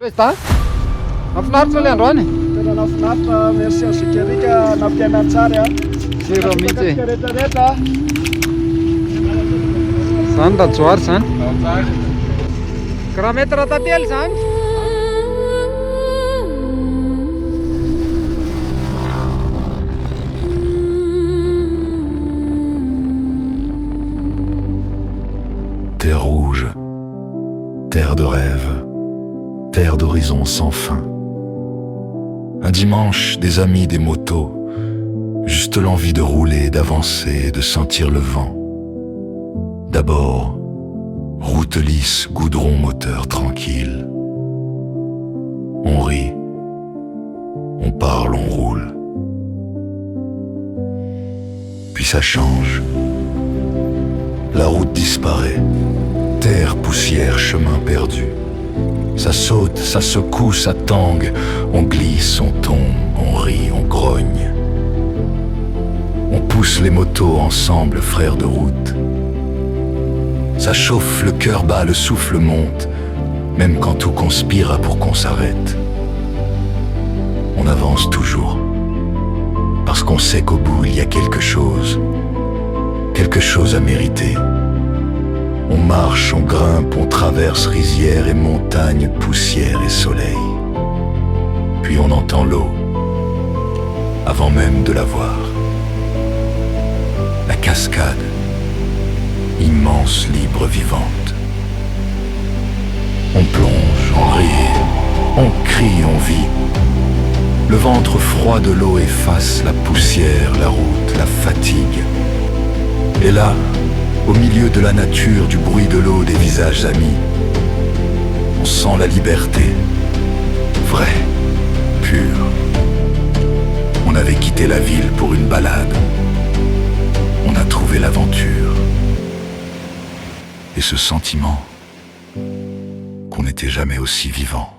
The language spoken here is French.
President, mahafinaritra ilay andro any. Tena nafinaritra, merci Azokarika nampianan-tsary a. Zero mihitsy e. Rehetrarehetra. Zany Rajoary zany. Ka raha mety ratately zany. Terre rouge, terre de rêve, terre d'horizons sans fin. Un dimanche, des amis, des motos, juste l'envie de rouler, d'avancer, de sentir le vent. D'abord, route lisse, goudron, moteur tranquille. On rit, on parle, on roule. Puis ça change. La route disparaît. Terre, poussière, chemin perdu. Ça saute, ça secoue, ça tangue. On glisse, on tombe, on rit, on grogne. On pousse les motos ensemble, frères de route. Ça chauffe, le cœur bat, le souffle monte. Même quand tout conspire pour qu'on s'arrête. On avance toujours. Parce qu'on sait qu'au bout il y a quelque chose. Quelque chose à mériter. On marche, on grimpe, on traverse rizières et montagnes, poussière et soleil. Puis on entend l'eau, avant même de la voir. La cascade, immense, libre, vivante. On plonge, on rit, on crie, on vit. Le ventre froid de l'eau efface la poussière, la route, la fatigue. Et là, au milieu de la nature, du bruit de l'eau, des visages amis, on sent la liberté, vraie, pure. On avait quitté la ville pour une balade. On a trouvé l'aventure. Et ce sentiment qu'on n'était jamais aussi vivant.